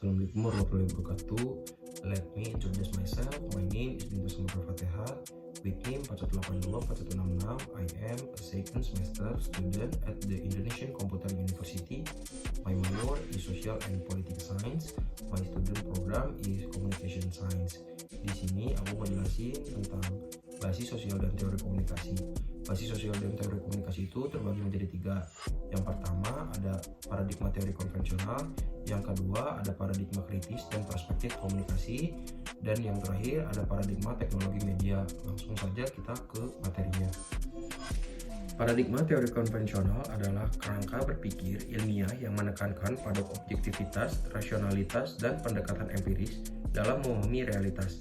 Assalamualaikum warahmatullahi wabarakatuh. Let me introduce myself. My name is Bintu Samudra Fatihah. With name 41824166. I am a second semester student at the Indonesian Computer University. My minor is Social and Political Science. My student program is Communication Science. Di sini aku menjelasin tentang basis sosial dan teori komunikasi. Basis sosial dan teori komunikasi itu terbagi menjadi 3. Yang pertama ada paradigma teori konvensional, yang kedua ada paradigma kritis dan perspektif komunikasi, dan yang terakhir ada paradigma teknologi media. Langsung saja kita ke materinya. Paradigma teori konvensional adalah kerangka berpikir ilmiah yang menekankan pada objektivitas, rasionalitas, dan pendekatan empiris dalam memahami realitas.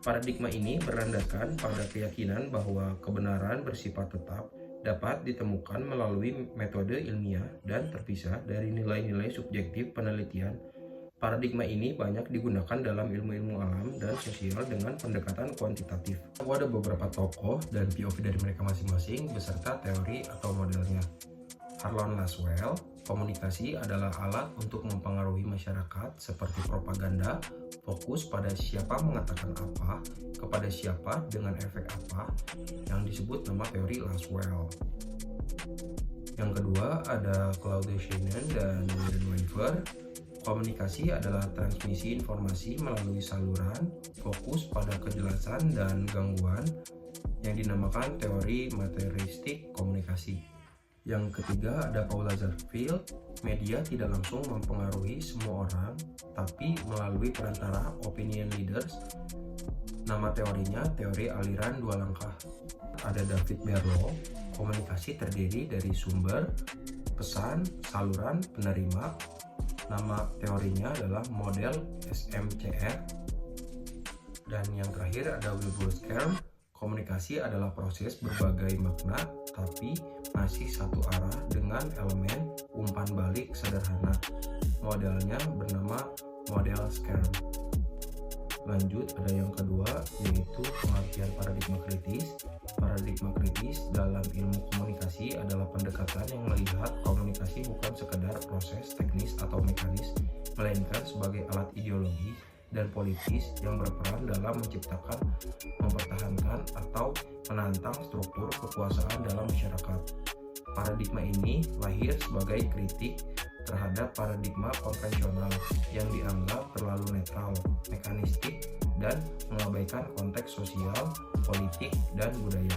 Paradigma ini berlandaskan pada keyakinan bahwa kebenaran bersifat tetap dapat ditemukan melalui metode ilmiah dan terpisah dari nilai-nilai subjektif penelitian. Paradigma ini banyak digunakan dalam ilmu-ilmu alam dan sosial dengan pendekatan kuantitatif. Ada beberapa tokoh dan POV dari mereka masing-masing beserta teori atau modelnya. Harlan Laswell, komunikasi adalah alat untuk mempengaruhi masyarakat seperti propaganda, fokus pada siapa mengatakan apa, kepada siapa dengan efek apa, yang disebut nama teori Laswell. Yang kedua ada Claude Shannon dan William Weaver. Komunikasi adalah transmisi informasi melalui saluran, fokus pada kejelasan dan gangguan, yang dinamakan teori materialistik komunikasi. Yang ketiga ada Paula Zarfield. Media tidak langsung mempengaruhi semua orang, tapi melalui perantara opinion leaders. Nama teorinya teori aliran 2 langkah. Ada David Berlow. Komunikasi terdiri dari sumber, pesan, saluran, penerima. Nama teorinya adalah model SMCR. Dan yang terakhir ada Wilbur Scarm. Komunikasi adalah proses berbagai makna, tapi masih satu arah dengan elemen umpan balik sederhana. Modelnya bernama model Scarm. Lanjut ada yang kedua, yaitu pengertian paradigma kritis. Paradigma kritis dalam ilmu komunikasi adalah pendekatan yang melihat komunikasi bukan sekedar proses teknis atau mekanis, melainkan sebagai alat ideologi dan politis yang berperan dalam menciptakan, mempertahankan, atau menantang struktur kekuasaan dalam masyarakat. Paradigma ini lahir sebagai kritik terhadap paradigma konvensional yang dianggap terlalu netral, mekanistik, dan mengabaikan konteks sosial, politik, dan budaya.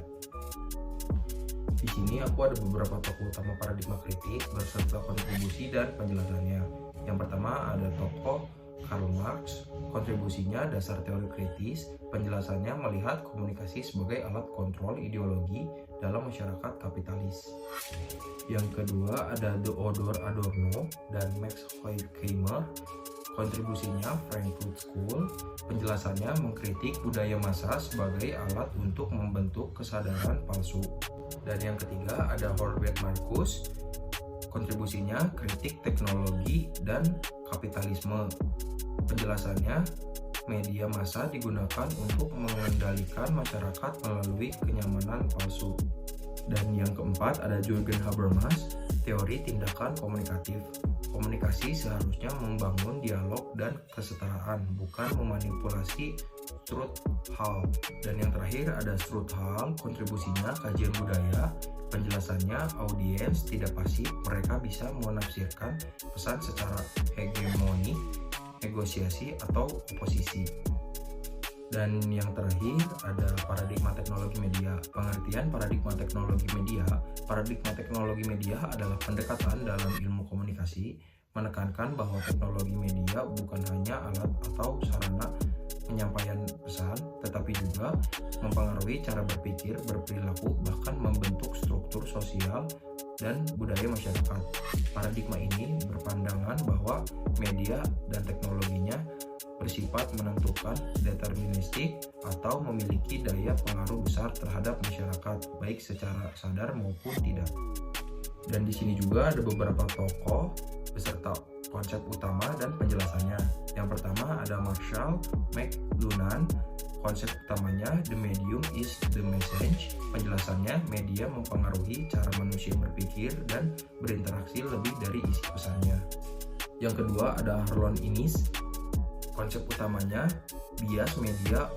Di sini aku ada beberapa tokoh utama paradigma kritik beserta kontribusi dan penjelasannya. Yang pertama ada tokoh Karl Marx. Kontribusinya dasar teori kritis, penjelasannya melihat komunikasi sebagai alat kontrol ideologi dalam masyarakat kapitalis. Yang kedua ada Theodor Adorno dan Max Horkheimer. Kontribusinya Frankfurt School, penjelasannya mengkritik budaya massa sebagai alat untuk membentuk kesadaran palsu. Dan yang ketiga ada Herbert Marcuse. Kontribusinya kritik teknologi dan kapitalisme. Penjelasannya, media massa digunakan untuk mengendalikan masyarakat melalui kenyamanan palsu. Dan yang keempat ada Jürgen Habermas, teori tindakan komunikatif. Komunikasi seharusnya membangun dialog dan kesetaraan, bukan memanipulasi. Strudhal. Dan yang terakhir ada Strudhal, kontribusinya kajian budaya. Penjelasannya audiens tidak pasif, mereka bisa menafsirkan pesan secara hegemoni, negosiasi, atau oposisi. Dan yang terakhir ada paradigma teknologi media. Pengertian paradigma teknologi media. Paradigma teknologi media adalah pendekatan dalam ilmu komunikasi, menekankan bahwa teknologi media bukan hanya alat atau sarana penyampaian pesan, tetapi juga mempengaruhi cara berpikir, berperilaku, bahkan membentuk struktur sosial dan budaya masyarakat. Paradigma ini berpandangan bahwa media dan teknologinya bersifat menentukan, deterministik, atau memiliki daya pengaruh besar terhadap masyarakat, baik secara sadar maupun tidak. Dan di sini juga ada beberapa tokoh beserta konsep utama dan penjelasannya. Yang pertama ada Marshall McLuhan. Konsep utamanya the medium is the message. Penjelasannya media mempengaruhi cara manusia berpikir dan berinteraksi lebih dari isi pesannya. Yang kedua ada Harlan Innis. Konsep utamanya bias media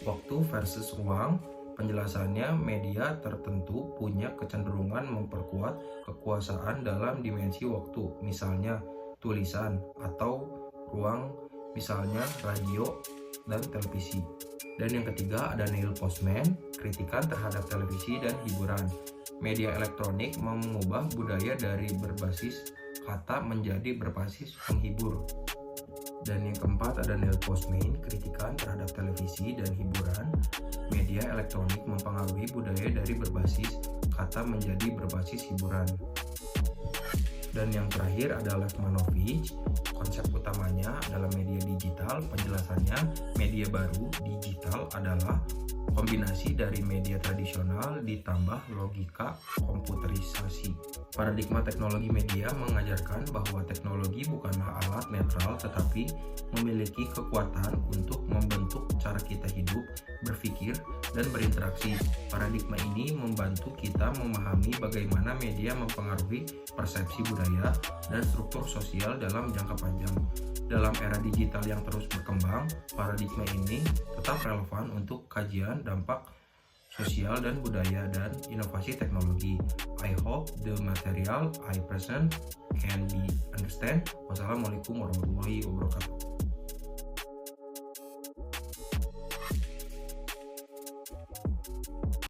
waktu versus ruang. Penjelasannya, media tertentu punya kecenderungan memperkuat kekuasaan dalam dimensi waktu, misalnya tulisan, atau ruang, misalnya radio dan televisi. Dan yang ketiga ada Neil Postman, kritikan terhadap televisi dan hiburan. Media elektronik mengubah budaya dari berbasis kata menjadi berbasis penghibur. Dan yang keempat ada Neil Postman, kritikan terhadap televisi dan hiburan. Media elektronik mempengaruhi budaya dari berbasis kata menjadi berbasis hiburan. Dan yang terakhir ada Lev Manovich, konsep utamanya adalah media digital. Penjelasannya, media baru digital adalah kombinasi dari media tradisional ditambah logika komputerisasi. Paradigma teknologi media mengajarkan bahwa teknologi bukanlah alat netral tetapi memiliki kekuatan untuk membentuk cara kita hidup, berpikir, dan berinteraksi. Paradigma ini membantu kita memahami bagaimana media mempengaruhi persepsi budaya dan struktur sosial dalam jangka panjang. Dalam era digital yang terus berkembang, paradigma ini tetap relevan untuk kajian dampak sosial dan budaya dan inovasi teknologi. I hope the material I present can be understand. Wassalamualaikum warahmatullahi wabarakatuh.